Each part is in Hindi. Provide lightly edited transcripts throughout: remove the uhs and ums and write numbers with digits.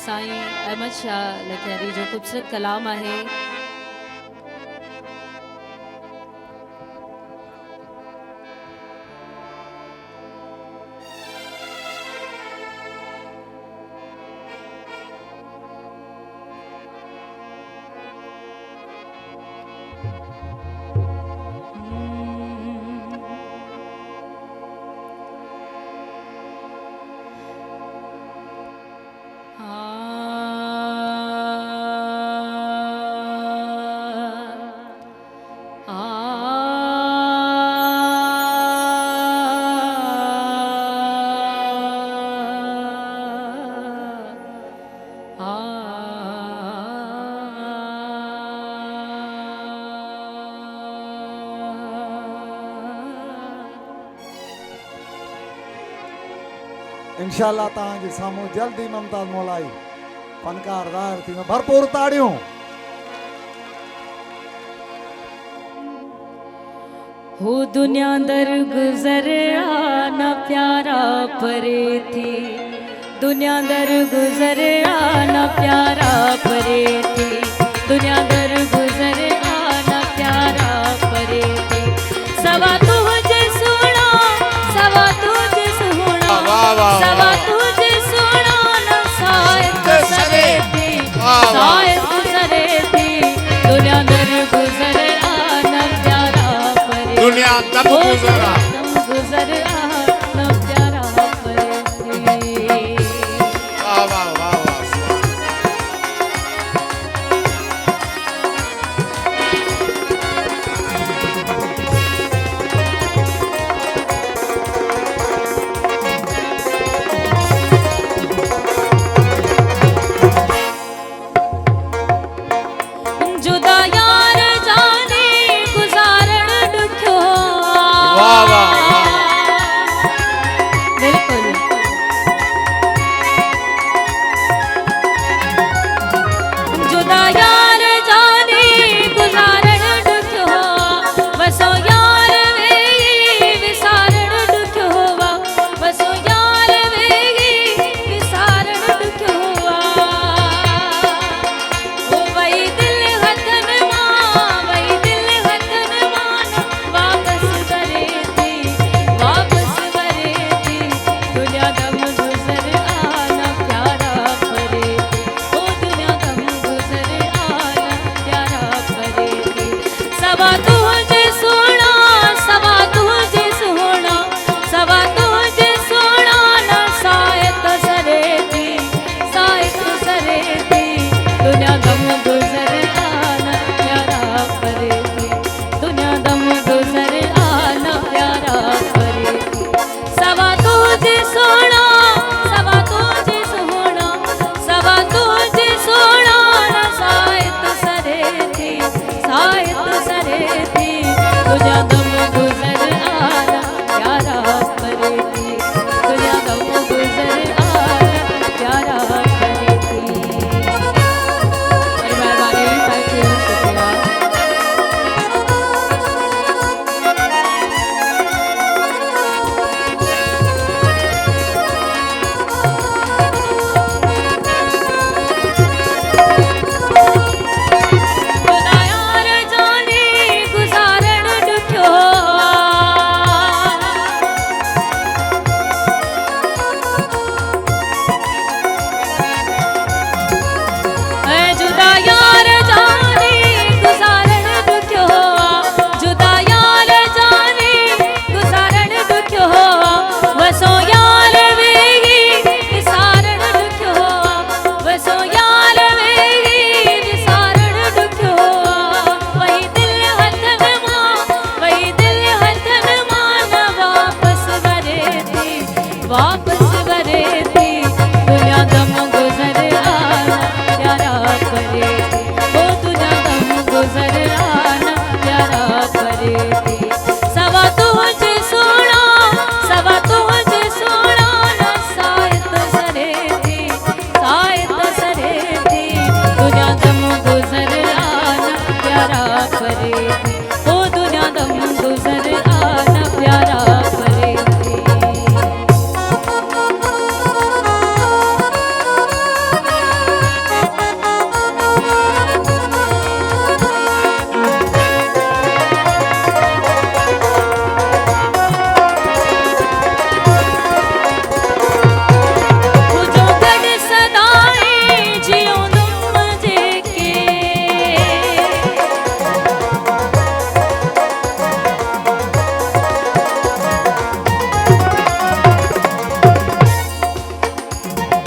साईं अहमद शाह लखैरी जो खूबसूरत कलाम आहे। इंशाल्लाह तव्हांजे साम्हूं जल्दी मुमताज़ मौलाई फनकार ज़ाहिर थींदो। भरपूर ताड़ियूं। हो दुनिया दर गुजरिया न प्यारा परे थी, दुनिया दर गुजरिया न प्यारा परे थी, दुनिया दर गुजरिया न प्यारा परे थी। सवा तुझे सुना, सवा तुझे सुना, सवा तुझे सुना न शायद गुजरे थी, शायद गुजरे थी। दुनिया दर गुजरिया न प्यारा परे, दुनिया दर गुजरा गुजरिया न प्यारा परे थी। वाह वाह वाह वाह।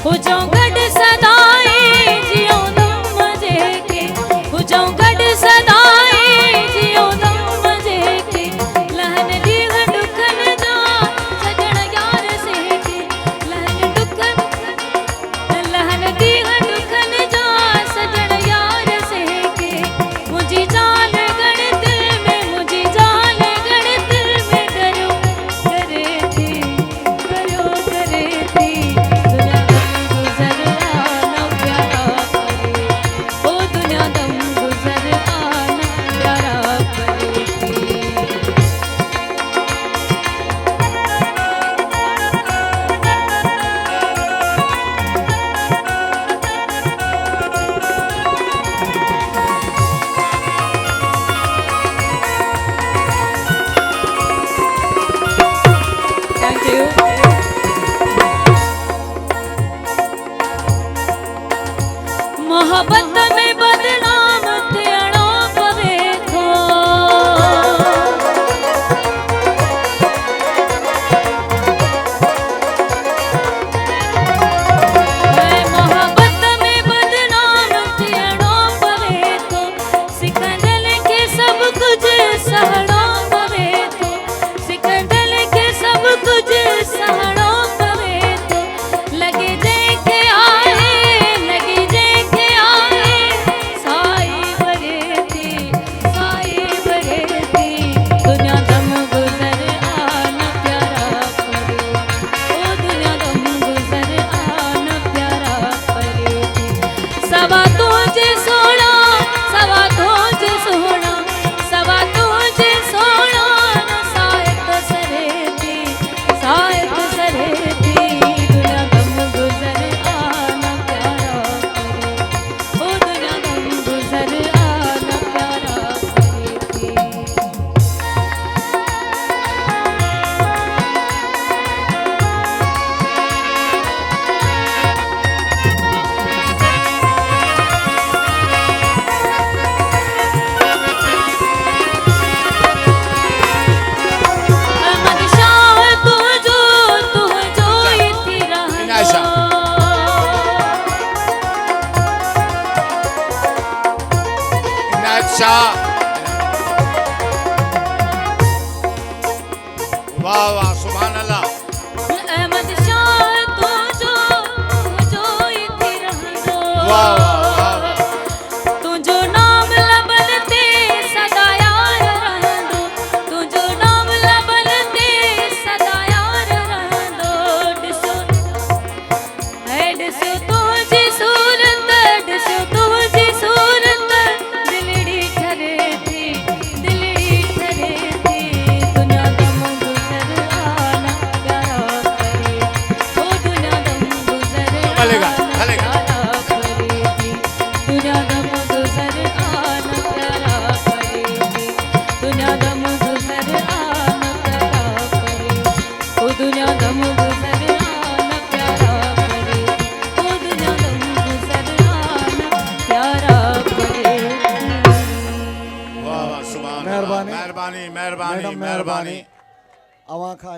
हुजो गॾ सदाई जियो दम मजे के हुजो गॾ सदाई जियो दम मजे के लहन ॾींहं ॾुखन जा सजण यार से के लहन ॾींहं ॾुखन जा सजण यार से के मुंहिंजी जान गण दिल में मुंहिंजी जान गण दिल में करियो करे थी दुनिया दम गुज़र आना प्यारा परे ओ दुनिया दम गुज़र आना प्यारा परे थी Thank you. मोहब्बत में बदनाम थियणो पवे थो मोहब्बत में बदनाम थियणो पवे थो सिकंदल के सब कुछ सहणो पवे थो सिकंदल के सब कुछ सहणो पवे थो लगे जंहिंखे आहे लगे जंहिंखे आहे साई भरे थी दुनिया दम गुज़र आना प्यारा परे ओ दुनिया दम गुज़र आना प्यारा परे थी सवा तुझे सोना सवा तुझे सोना सवा तुझे सोना साहित सरे थी दुनिया दम गुज़र आना प्यारा परे ओ दुनिया दम गुज़र आना प्यारा परे थी अहमद शाह तुझो इति इनायशा। इनायत शाह वाह वाह सुभान अल्लाह अहमद शाह तुझो इति रहंदो वाह वाह वाह तुझो नाम लबन ते सदा यार रहंदो तुझो नाम लबन ते सदा यार रहंदो ॾिसो तुंहिंजी सूरत दिलड़ी ठरे थी दुनिया दम गुज़र आना प्यारा परे ओ दुनिया दम गुज़र हलेगा, आना हलेगा। प्यारा परे थी दुनिया दम गुज़र आना प्यारा परे थी दुनिया दम गुज़र आना प्यारा परे ओ दुनिया दम गुज़र आना प्यारा परे ओ दुनिया दम गुज़र आना प्यारा परे वाह वाह सुभान अल्लाह मेहरबानी। मेहरबानी मेहरबानी मैडम मेहरबानी अवां खां